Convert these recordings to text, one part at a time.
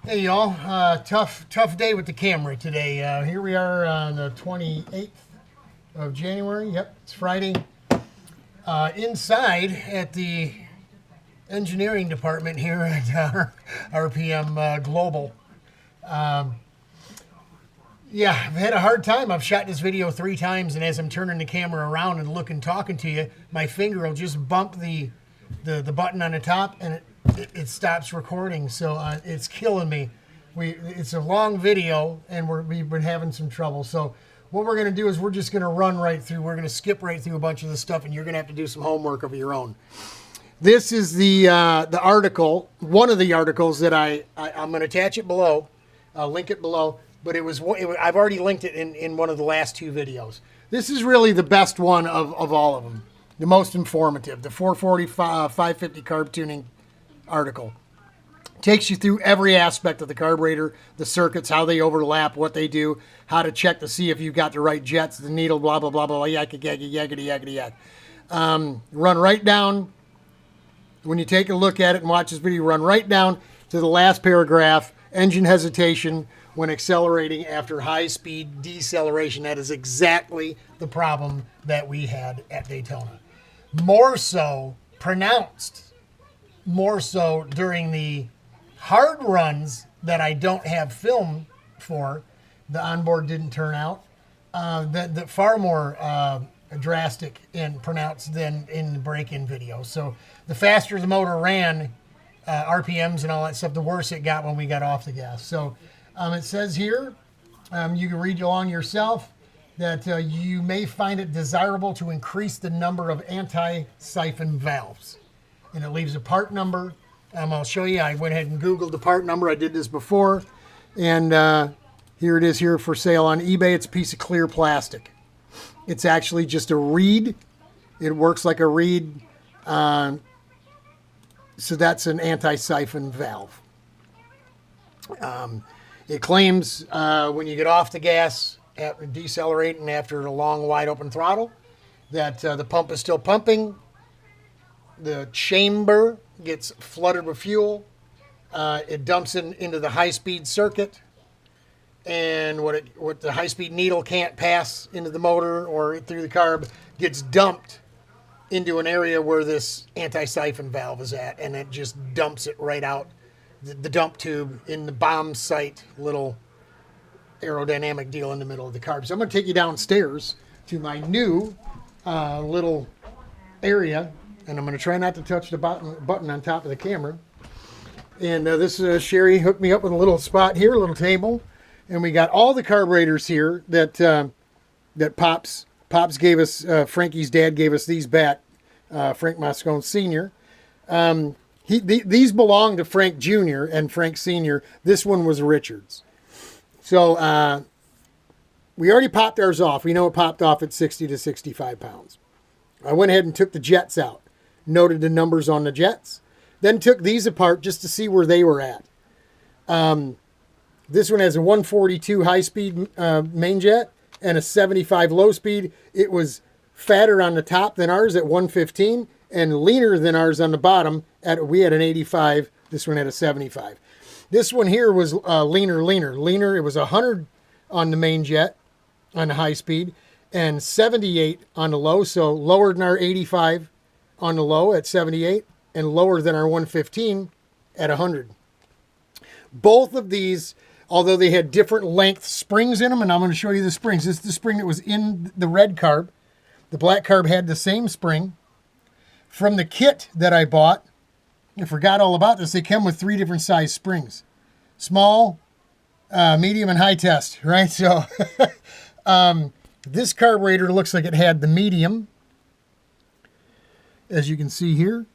Hey y'all, tough day with the camera today. Here we are on the 28th of January. Yep, it's Friday. Inside at the engineering department here at RPM Global. Yeah, I've had a hard time. I've shot this video 3 times, and as I'm turning the camera around and looking, talking to you, my finger will just bump the button on the top, and it stops recording. So it's killing me. It's a long video, and we've been having some trouble. So what we're going to do is we're just going to run right through. We're going to skip right through a bunch of the stuff, and you're going to have to do some homework of your own. This is the article, one of the articles that I'm going to attach it below. I'll link it below. But I've already linked it in one of the last 2 videos. This is really the best one of all of them. The most informative. The 550 carb tuning article. Takes you through every aspect of the carburetor, the circuits, how they overlap, what they do, how to check to see if you've got the right jets, the needle, blah, blah, blah, blah, yakety, yak. Run right down. When you take a look at it and watch this video, run right down to the last paragraph, engine hesitation when accelerating after high-speed deceleration. That is exactly the problem that we had at Daytona. More so, pronounced more so during the hard runs that I don't have film for. The onboard didn't turn out. That far more drastic and pronounced than in the break-in video. So the faster the motor ran, RPMs and all that stuff, the worse it got when we got off the gas. So it says here, you can read along yourself, that you may find it desirable to increase the number of anti-siphon valves. And it leaves a part number. I'll show you. I went ahead and Googled the part number. I did this before. And here it is here for sale on eBay. It's a piece of clear plastic. It's actually just a reed. It works like a reed. So that's an anti-siphon valve. It claims when you get off the gas, after decelerating after a long wide open throttle, that the pump is still pumping. The chamber gets flooded with fuel. It dumps into the high-speed circuit, and what the high-speed needle can't pass into the motor or through the carb gets dumped into an area where this anti-siphon valve is at, and it just dumps it right out the dump tube in the bomb sight little aerodynamic deal in the middle of the carb. So I'm going to take you downstairs to my new little area, and I'm going to try not to touch the button on top of the camera. And this Sherry hooked me up with a little spot here, a little table, and we got all the carburetors here that Pops gave us. Frankie's dad gave us these back. Frank Moscone Sr. These belong to Frank Jr. and Frank Sr. This one was Richard's. So we already popped ours off. We know it popped off at 60 to 65 pounds. I went ahead and took the jets out, noted the numbers on the jets, then took these apart just to see where they were at. This one has a 142 high-speed main jet and a 75 low-speed. It was fatter on the top than ours at 115 and leaner than ours on the bottom. We had an 85. This one had a 75. This one here was leaner. It was 100 on the main jet on the high speed and 78 on the low. So lower than our 85 on the low at 78 and lower than our 115 at 100. Both of these, although they had different length springs in them, and I'm going to show you the springs. This is the spring that was in the red carb. The black carb had the same spring. From the kit that I bought, I forgot all about this. They come with 3 different size springs. Small, medium, and high test, right? So this carburetor looks like it had the medium, as you can see here.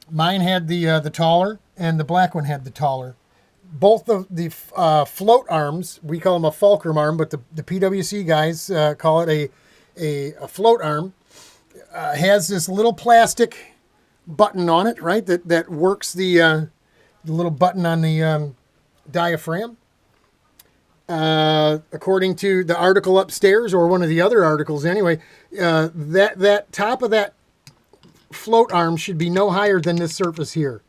Mine had the taller, and the black one had the taller. Both of the float arms, we call them a fulcrum arm, but the PWC guys call it a float arm, has this little plastic button on it, right? That works the little button on the diaphragm. According to the article upstairs, or one of the other articles anyway, that top of that float arm should be no higher than this surface here.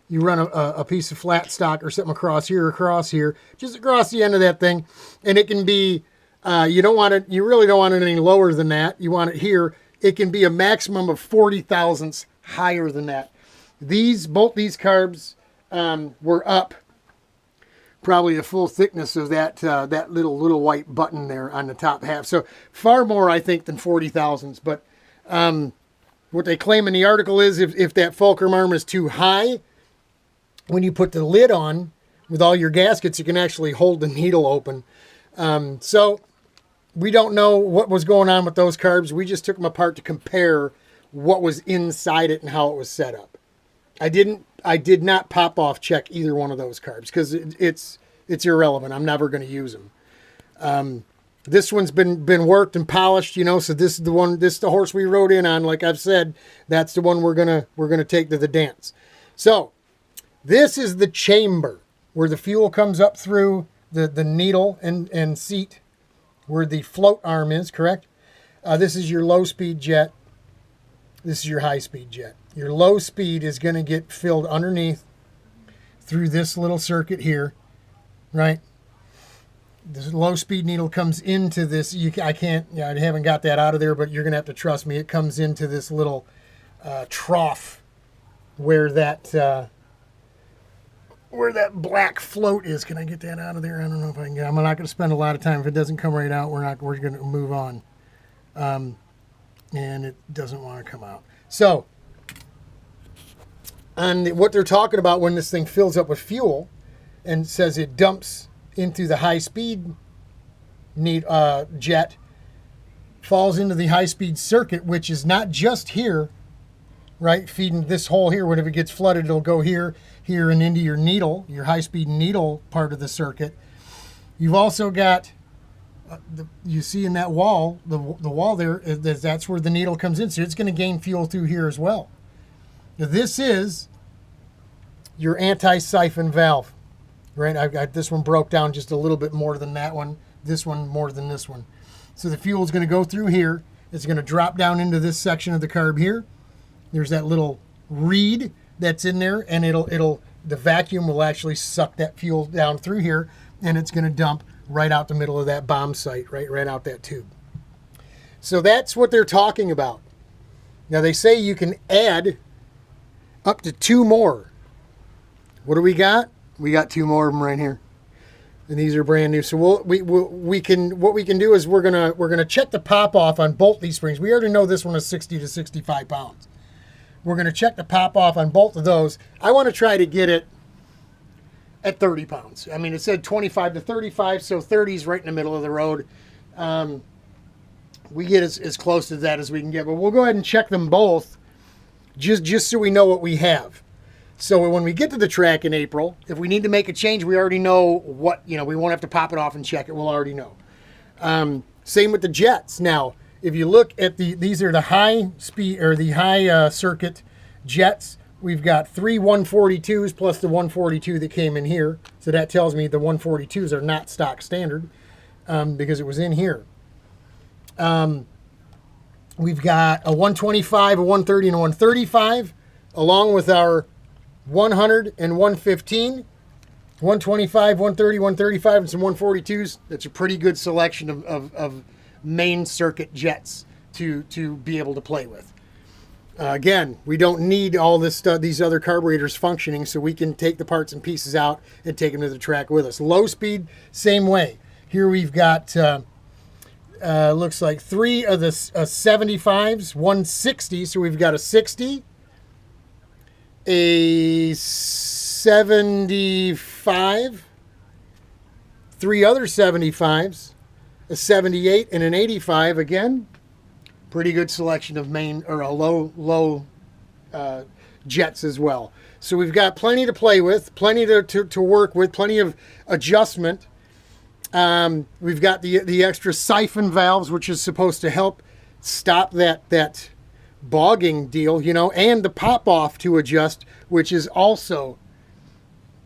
You run a piece of flat stock or something across here, just across the end of that thing. And it can be, you really don't want it any lower than that. You want it here. It can be a maximum of 40 thousandths higher than that. Both these carbs were up probably the full thickness of that little white button there on the top half. So far more, I think, than 40 thousandths. But what they claim in the article is if that fulcrum arm is too high, when you put the lid on with all your gaskets, you can actually hold the needle open. So we don't know what was going on with those carbs. We just took them apart to compare what was inside it and how it was set up. I did not pop off check either one of those carbs because it's irrelevant. I'm never going to use them. This one's been worked and polished, so this is the one, this is the horse we rode in on. Like I've said, that's the one we're gonna take to the dance. So this is the chamber where the fuel comes up through the needle and seat where the float arm is, correct? This is your low speed jet. This is your high speed jet. Your low speed is going to get filled underneath through this little circuit here, right? This low speed needle comes into this. I haven't got that out of there, but you're going to have to trust me. It comes into this little trough where that black float is. Can I get that out of there? I don't know if I can. I'm not going to spend a lot of time. If it doesn't come right out, we're going to move on. And it doesn't want to come out. So, and what they're talking about when this thing fills up with fuel and says it dumps into the high-speed jet, falls into the high-speed circuit, which is not just here, right, feeding this hole here. Whenever it gets flooded, it'll go here, and into your needle, your high-speed needle part of the circuit. You've also got, you see in that wall, the wall there, that's where the needle comes in, so it's going to gain fuel through here as well. Now, this is your anti-siphon valve. Right, I've got this one broke down just a little bit more than that one. This one more than this one. So the fuel is going to go through here. It's going to drop down into this section of the carb here. There's that little reed that's in there, and the vacuum will actually suck that fuel down through here, and it's going to dump right out the middle of that bomb site, right out that tube. So that's what they're talking about. Now they say you can add up to 2 more. What do we got? We got 2 more of them right here, and these are brand new. So what we can do is we're gonna check the pop off on both these springs. We already know this one is 60 to 65 pounds. We're gonna check the pop off on both of those. I want to try to get it at 30 pounds. I mean, it said 25 to 35, so 30 is right in the middle of the road. We get as close to that as we can get, but we'll go ahead and check them both, just so we know what we have. So when we get to the track in April, if we need to make a change, we already know what, we won't have to pop it off and check it. We'll already know. Same with the jets. Now, if you look at these are the high speed or the high circuit jets. We've got 3 142s plus the 142 that came in here. So that tells me the 142s are not stock standard because it was in here. We've got a 125, a 130, and a 135 along with our 100 and 115, 125, 130, 135, and some 142s. That's a pretty good selection of main circuit jets to be able to play with. Again, we don't need all this stuff, these other carburetors functioning, so we can take the parts and pieces out and take them to the track with us. Low speed, same way. Here we've got, looks like 3 of the 75s, 160, so we've got a 60, a 75, 3 other 75s, a 78, and an 85. Again, pretty good selection of main or a low jets as well. So we've got plenty to play with, plenty to work with, plenty of adjustment. We've got the extra siphon valves, which is supposed to help stop that bogging deal, and the pop off to adjust, which is also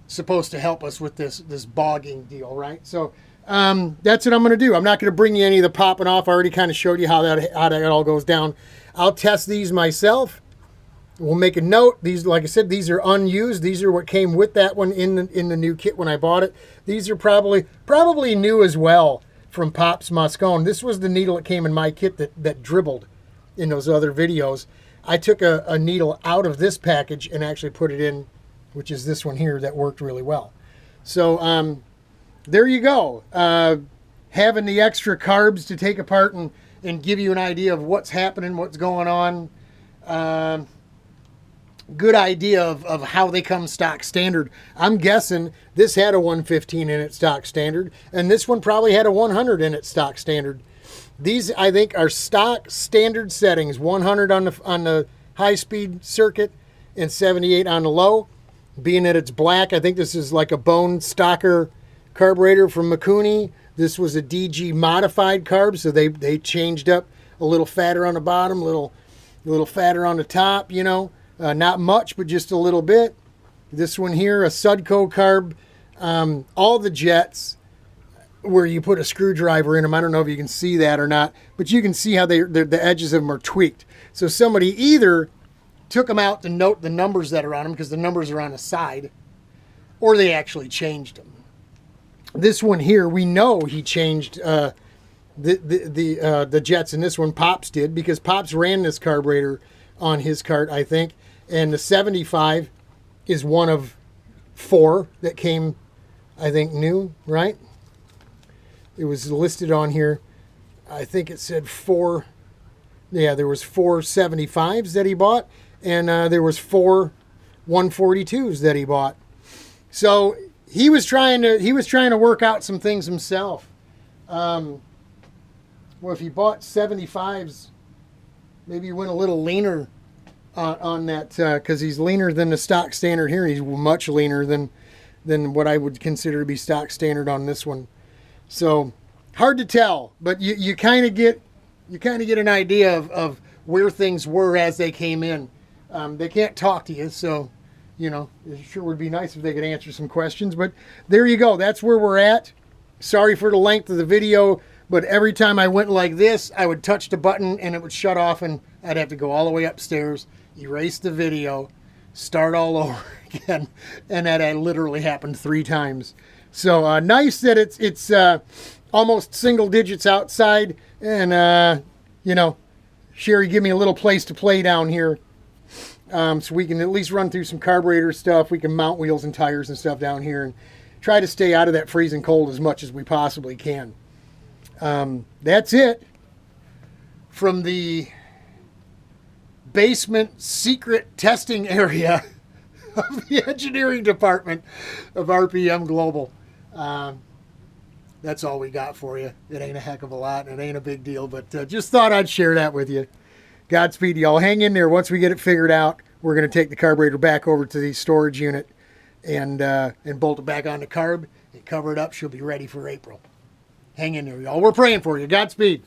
supposed to help us with this bogging deal, right? So that's what I'm going to do. I'm not going to bring you any of the popping off. I already kind of showed you how that all goes down. I'll test these myself, We'll make a note. These, like I said, these are unused. These are what came with that one in the new kit when I bought it. These are probably new as well from Pop's Moscone. This was the needle that came in my kit that dribbled in those other videos. I took a needle out of this package and actually put it in, which is this one here, that worked really well. So there you go. Having the extra carbs to take apart and give you an idea of what's happening, what's going on. Good idea of how they come stock standard. I'm guessing this had a 115 in its stock standard, and this one probably had a 100 in its stock standard. These, I think, are stock standard settings: 100 on the high-speed circuit and 78 on the low. Being that it's black, I think this is like a bone stocker carburetor from Mikuni. This was a DG modified carb, so they changed up a little fatter on the bottom, a little fatter on the top, you know. Not much, but just a little bit. This one here, a Sudco carb. All the jets where you put a screwdriver in them, I don't know if you can see that or not, but you can see how the edges of them are tweaked. So somebody either took them out to note the numbers that are on them, because the numbers are on the side, or they actually changed them. This one here, we know he changed the jets in this one. Pops did, because Pops ran this carburetor on his cart, I think. And the 75 is one of 4 that came, I think, new, right? It was listed on here. I think it said 4. Yeah, there was 4 75s that he bought, and there was 4 142s that he bought. So he was trying to work out some things himself. Well, if he bought 75s, maybe he went a little leaner on that, because he's leaner than the stock standard here. He's much leaner than what I would consider to be stock standard on this one. So hard to tell, but you kind of get an idea of where things were as they came in. They can't talk to you, so you know, it sure would be nice if they could answer some questions. But there you go. That's where we're at. Sorry for the length of the video, but every time I went like this, I would touch the button and it would shut off, and I'd have to go all the way upstairs, erase the video, start all over again, and that had literally happened 3 times. So nice that it's almost single digits outside, and you know, Sherry, give me a little place to play down here, so we can at least run through some carburetor stuff. We can mount wheels and tires and stuff down here, and try to stay out of that freezing cold as much as we possibly can. That's it from the basement secret testing area of the engineering department of RPM Global. That's all we got for you. It ain't a heck of a lot, and it ain't a big deal, but just thought I'd share that with you. Godspeed, y'all. Hang in there. Once we get it figured out, we're going to take the carburetor back over to the storage unit and bolt it back on the carb and cover it up. She'll be ready for April. Hang in there, y'all. We're praying for you. Godspeed.